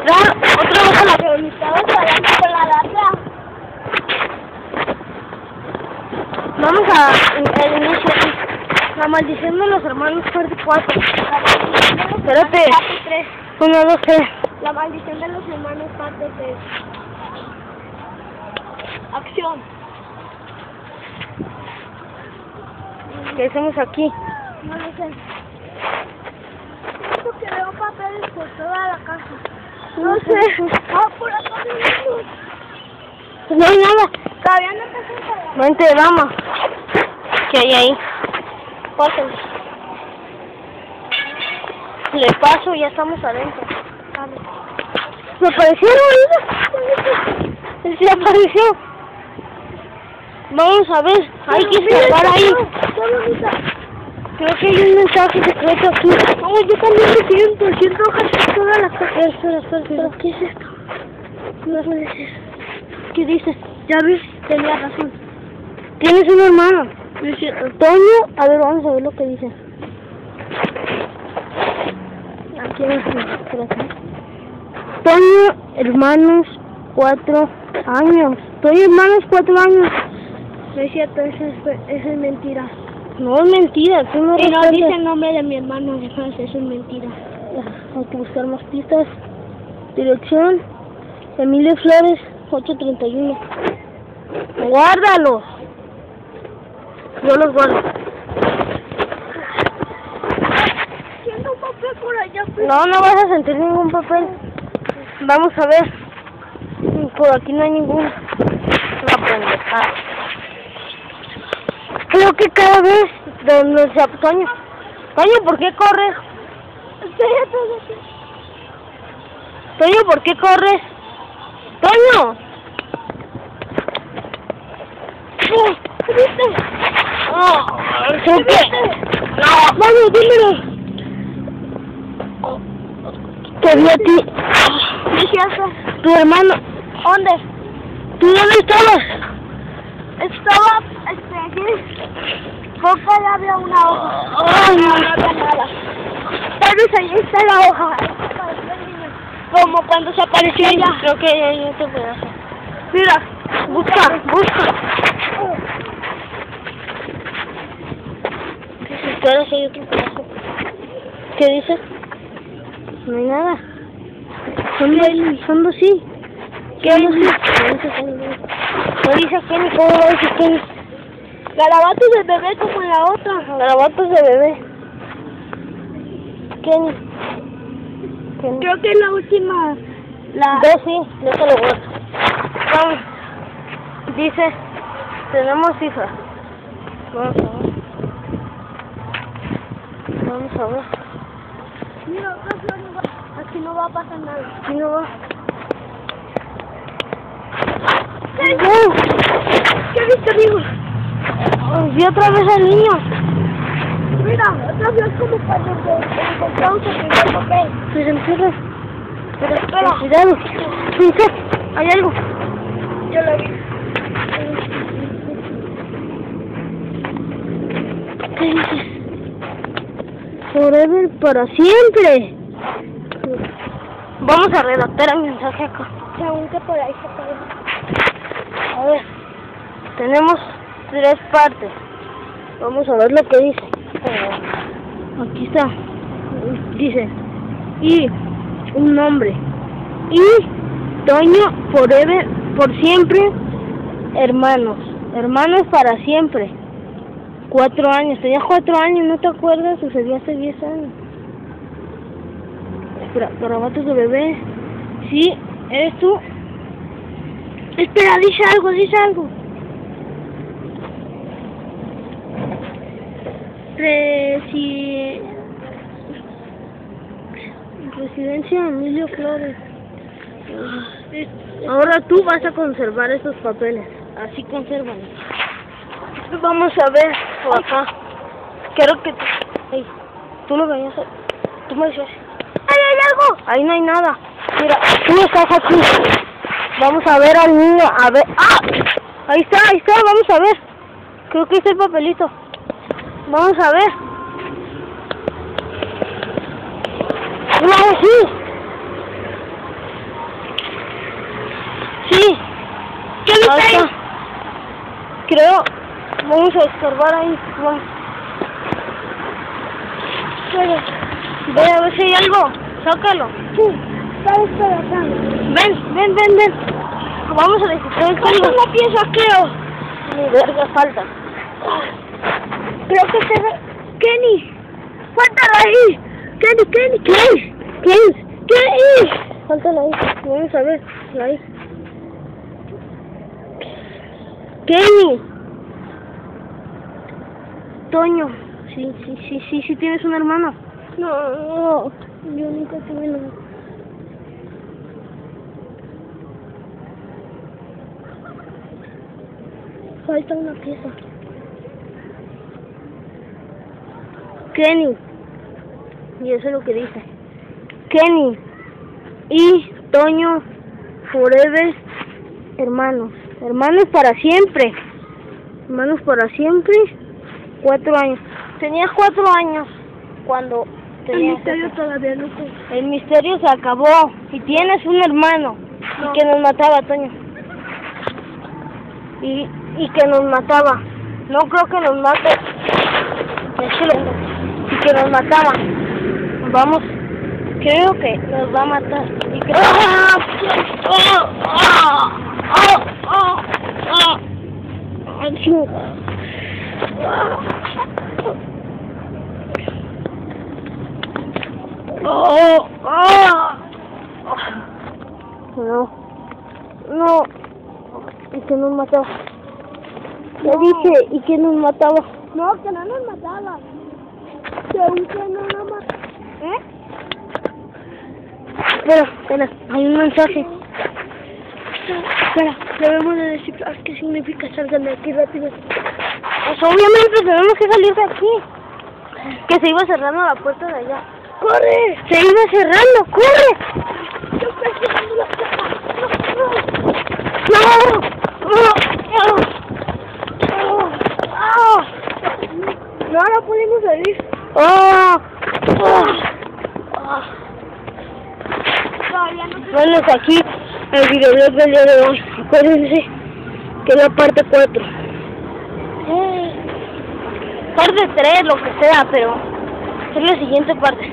Otra vez a la Pero ni estabas hablando con la lata. Vamos a el inicio. La maldición de los hermanos parte 4. Espérate. Parte 3. 1, 2, 3. La maldición de los hermanos parte 3. Acción. ¿Qué hacemos aquí? No lo sé. Siento que veo papeles por toda la casa. No sé. Ah, por acá venimos. No hay nada. Todavía no te sientas. Vente, dama. ¿Qué hay ahí? Pásenle. Le paso y ya estamos adentro. Vale. ¿Me aparecieron? Se apareció. Vamos a ver. Hay que escapar ahí. Qué bonita. Creo que hay un mensaje secreto aquí. Oh, yo también me siento casi toda la casa. Espera. ¿Qué es esto? No puede ser. ¿Qué dices? Ya ves, tenía razón. Tienes un hermano. Es cierto. Toño, a ver, vamos a ver lo que dice. Aquí no por acá. Toño, hermanos, 4 años. Toño, hermanos, 4 años. No es cierto, eso es mentira. No es mentira, tú no Y no respetas. dice el nombre de mi hermano, además, eso es mentira. Hay que buscar más pistas. Dirección, Emilio Flores, 831. Guárdalos. Yo los guardo. Siento un papel por allá. No vas a sentir ningún papel. Vamos a ver. Por aquí no hay ningún. Una pendejada. Creo que cada vez donde se Toño. Toño, ¿por qué corres? Toño, ¿por qué corres? Toño. ¿Por qué? No, vamos, dímelo. Te vi a ti. Tu hermano. ¿Dónde? ¿Tú dónde estabas? Estaba, aquí. Porque ya había una hoja. Ay, No había nada. Tal vez ahí está la hoja. Como cuando se apareció ella. Creo que hay otro pedazo. Mira, Busca. Espera, si hay otro pedazo. ¿Qué dice? No hay nada. Son dos sí. ¿Qué dice? No dice Kenny, ¿cómo va a decir Kenny? garabatos de bebé como en la otra. Garabatos de bebé. Kenny. Creo que es la última. Dos sí, déjalo guardo. Vamos. Dice, tenemos hijas. Vamos a ver. Mira, aquí no va a pasar nada. Aquí no va. ¿Qué viste, amigo? Vi otra vez al niño. Mira, otra vez como cuando encontramos el primer papel. Pues encierra. Espera. Cuidado. Dice, hay algo. Yo lo vi. ¿Qué dices? Forever, para siempre. Vamos a redactar el mensaje acá. Según que por ahí se puede. A ver, tenemos 3 partes. Vamos a ver lo que dice. Aquí está. Dice, y un nombre. Y Toño, forever, por siempre, hermanos. Hermanos para siempre. 4 años. Tenía 4 años, ¿no te acuerdas? Sucedió hace 10 años. Espera, garabatos de bebé. Sí, eres tú. Espera, dice algo. Residencia Emilio Flores. Ahora tú vas a conservar esos papeles. Así consérvalos. Vamos a ver por acá. Quiero que tú lo veías. Tú me dices. ¡Ahí hay algo! Ahí no hay nada. Mira, tú estás aquí. Vamos a ver al niño. A ver. ¡Ah! Ahí está. Vamos a ver. Creo que es el papelito. Vamos a ver. No, sí. creo, vamos a escarbar ahí, vamos. Ve a ver si hay algo, sácalo. Sí, está despedatando. Ven. Vamos a descifrar el código. Falta una pieza, creo. Ni verga falta. Creo que se ve... Kenny. Falta la I. Kenny. ¿Qué? Falta la I. Vamos a ver, la I. Kenny. Toño. Sí, tienes un hermano. No, yo nunca tuve nada. Falta una pieza. Kenny. Y eso es lo que dice. Kenny y Toño forever, hermanos para siempre. 4 años. Tenías 4 años cuando El misterio todavía no se... El misterio se acabó y tienes un hermano y que nos mataba, Toño. Y que nos mataba. No creo que nos mate. Y que nos mataba. Vamos, creo que nos va a matar. Y creo... No. Y que nos mataba. Ya dije, y que nos mataba. No, que no nos mataba. Que no nos mataba. Espera, hay un mensaje. Espera, debemos de descifrar qué significa. Salgan de aquí rápido. Pues obviamente tenemos que salir de aquí. Que se iba cerrando la puerta de allá. ¡Corre! Se iba cerrando, ¡corre! Yo estoy cerrando la puerta. No pudimos salir. Bueno, hasta aquí el videoblog del día de hoy. Acuérdense que es la parte 4. Parte 3, lo que sea, pero es la siguiente parte.